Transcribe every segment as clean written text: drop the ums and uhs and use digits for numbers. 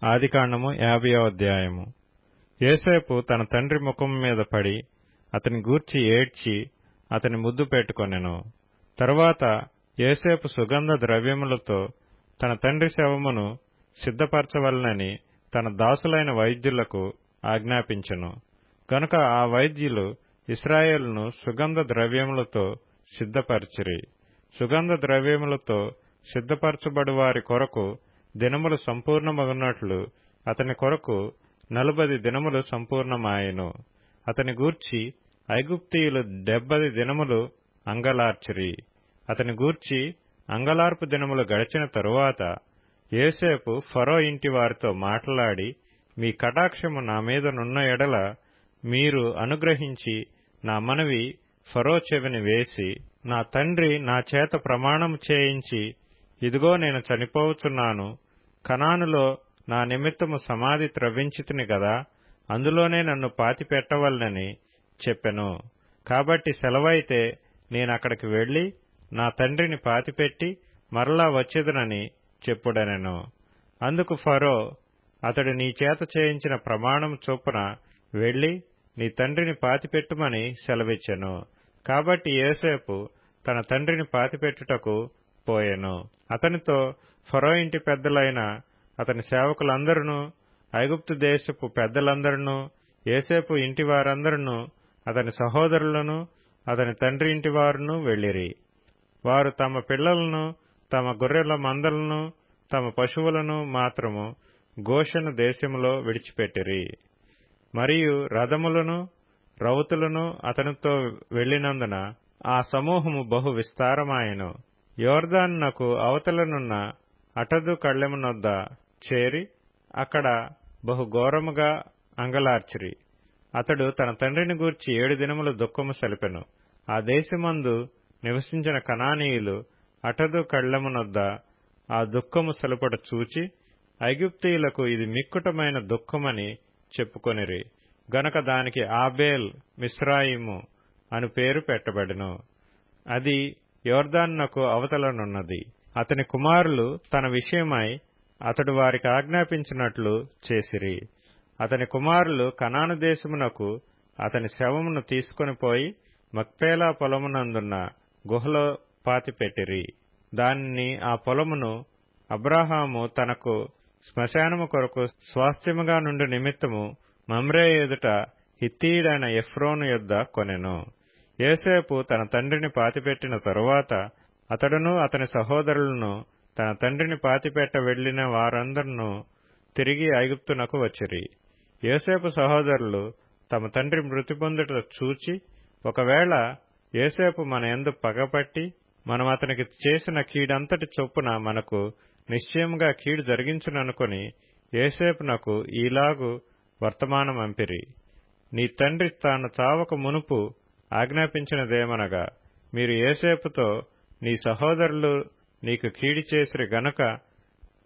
ఆదికాండము 50వ అధ్యాయము. యోసేపు తన తండ్రి ముఖము మీద పడి అతని గూర్చి ఏడ్చి అతని ముద్దు పెట్టుకొనెను. తరువాత యోసేపు సుగంధ ద్రవ్యములతో తన తండ్రి శవమును సిద్ధపరచవలనని తన దాసులైన వైద్యులకు ఆజ్ఞాపించెను. గనుక ఆ వైద్యులు ఇశ్రాయేలును సుగంధ ద్రవ్యములతో సిద్ధపరచిరి. సుగంధ ద్రవ్యములతో సిద్ధపరచబడు వారి కొరకు దినములు సంపూర్ణమగునట్లు అతని కొరకు 40 దినములు సంపూర్ణమాయెను. అతని గూర్చి ఐగుప్తీయులు 70 దినములు అంగలార్చిరి. అతని గూర్చి అంగలార్పు దినములు గడిచిన తరువాత యోసేపు ఫరో ఇంటి వారితో మాట్లాడి, మీ కటాక్షము నా మీద నున్న ఎడల మీరు అనుగ్రహించి నా మనవి ఫరో చెవిని వేసి, నా తండ్రి నా చేత ప్రమాణము చేయించి, ఇదిగో నేను చనిపోవచ్చున్నాను, కనానులో నా నిమిత్తము సమాధి త్రవ్వించితిని గదా, అందులోనే నన్ను పాతిపెట్టవలనని చెప్పెను. కాబట్టి సెలవైతే నేనక్కడికి వెళ్లి నా తండ్రిని పాతిపెట్టి మరలా వచ్చేదనని చెప్పుడనెను. అందుకు ఫరో, అతడు నీ చేత చేయించిన ప్రమాణం చొప్పున వెళ్లి నీ తండ్రిని పాతిపెట్టుమని సెలవిచ్చెను. కాబట్టి యోసేపు తన తండ్రిని పాతిపెట్టుటకు పోయెను. అతనితో ఫరో ఇంటి పెద్దలైన అతని సేవకులందరూ, ఐగుప్తు దేశపు పెద్దలందరూ, యోసేపు ఇంటి వారందరూ, అతని సహోదరులను, అతని తండ్రి ఇంటి వారును వెళ్ళిరి. వారు తమ పిల్లలను, తమ గొర్రెల మందలను, తమ పశువులను మాత్రము గోషెను దేశములో విడిచిపెట్టిరి. మరియు రథములను రౌతులను అతనితో వెళ్లినందున ఆ సమూహము బహు విస్తారమాయెను. యోర్దానునకు అవతలనున్న అటదు కళ్ళెమునొద్ద చేరి అక్కడ బహు ఘోరముగా అంగలార్చిరి. అతడు తన తండ్రిని గూర్చి 7 దినములు దుఃఖము సలిపెను. ఆ దేశమందు నివసించిన కనానీయులు అటదు కళ్ళెమునొద్ద ఆ దుఃఖము సలుపట చూచి, ఐగుప్తీయులకు ఇది మిక్కుటమైన దుఃఖమని చెప్పుకొనిరి. గనక దానికి ఆబేల్ మిస్రాయిము అను పేరు పెట్టబడెను. అది యోర్దానునకు అవతలనున్నది. అతని కుమారులు తన విషయమై అతడు వారికి ఆజ్ఞాపించినట్లు చేసిరి. అతని కుమారులు కనాను దేశమునకు అతని శవమును తీసుకొని పోయి మక్పేలా పొలమునందున్న గుహలో పాతిపెట్టిరి. దానిని, ఆ పొలమును అబ్రాహాము తనకు శ్మశానము కొరకు స్వాస్థ్యముగా నుండి నిమిత్తము మమ్రే ఎదుట హిత్తీయుడైన ఎఫ్రోను యొద్ద కొనెను. యోసేపు తన తండ్రిని పాతిపెట్టిన తరువాత అతడును అతని సహోదరులను తన తండ్రిని పాతిపెట్ట వెళ్లిన వారందరూ తిరిగి ఐగుప్తునకు వచ్చిరి. యోసేపు సహోదరులు తమ తండ్రి మృతి పొందుట చూచి, ఒకవేళ యోసేపు మన యందు పగపట్టి మనం అతనికి చేసిన కీడంతటి చొప్పున మనకు నిశ్చయముగా కీడు జరిగించుననుకొని యోసేపునకు ఈలాగు వర్తమానం పంపిరి. నీ తండ్రి తాను చావక మునుపు ఆజ్ఞాపించినదేమనగా, మీరు యోసేపుతో, నీ సహోదరులు నీకు కీడి చేసిరి గనుక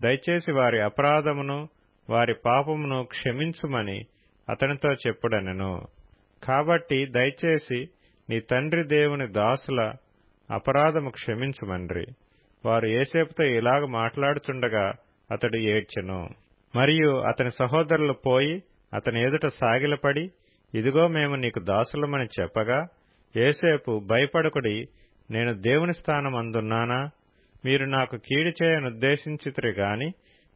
దయచేసి వారి అపరాధమును వారి పాపమును క్షమించుమని అతనితో చెప్పుడనెను. కాబట్టి దయచేసి నీ తండ్రి దేవుని దాసుల అపరాధము క్షమించుమన్రి. వారు యోసేపుతో ఇలాగ మాట్లాడుచుండగా అతడు ఏడ్చెను. మరియు అతని సహోదరులు పోయి అతని ఎదుట సాగిలపడి, ఇదిగో మేము నీకు దాసులమని చెప్పగా, యోసేపు, భయపడకుడి, నేను దేవుని స్థానమందున్నానా? మీరు నాకు కీడు చేయనుద్దేశించితిరి గాని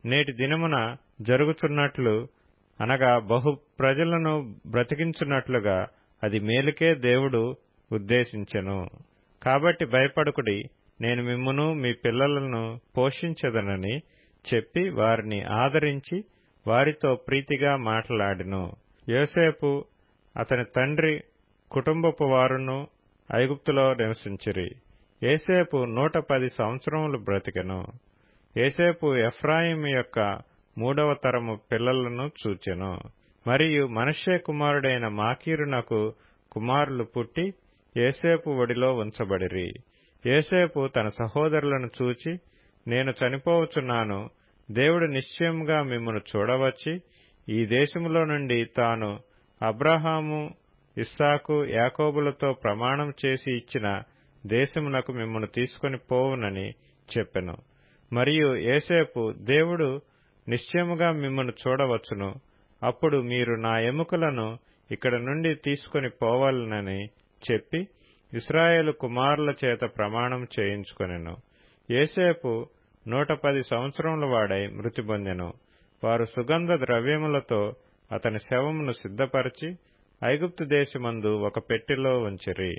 నేటి దినమున జరుగుచున్నట్లు, అనగా బహు ప్రజలను బ్రతికించున్నట్లుగా అది మేలుకే దేవుడు ఉద్దేశించెను. కాబట్టి భయపడకుడి, నేను మిమ్మును మీ పిల్లలను పోషించెదనని చెప్పి వారిని ఆదరించి వారితో ప్రీతిగా మాట్లాడెను. యోసేపు అతని తండ్రి కుటుంబపు వారును ఐగుప్తులో నివసించిరి. యోసేపు 110 సంవత్సరములు బ్రతికెను. యోసేపు ఎఫ్రాయిము యొక్క 3వ తరము పిల్లలను చూచెను. మరియు మనష్షే కుమారుడైన మాకీరునకు కుమారులు పుట్టి యోసేపు ఒడిలో ఉంచబడిరి. యోసేపు తన సహోదరులను చూచి, నేను చనిపోవచ్చున్నాను, దేవుడు నిశ్చయముగా మిమ్మును చూడవచ్చి ఈ దేశములో నుండి తాను అబ్రాహాము, ఇస్సాకు, యాకోబులతో ప్రమాణం చేసి ఇచ్చిన దేశమునకు మిమ్మును తీసుకొని పోవునని చెప్పెను. మరియు యోసేపు, దేవుడు నిశ్చయముగా మిమ్మను చూడవచ్చును. అప్పుడు మీరు నా ఎముకలను ఇక్కడ నుండి తీసుకొని పోవాలనని చెప్పి ఇశ్రాయేలు కుమారుల చేత ప్రమాణం చేయించుకొనెను. యోసేపు 110 సంవత్సరముల వాడై మృతి పొందెను. వారు సుగంధ ద్రవ్యములతో అతని శవమును సిద్ధపరచి ఐగుప్తు దేశమందు ఒక పెట్టెలో ఉంచిరి.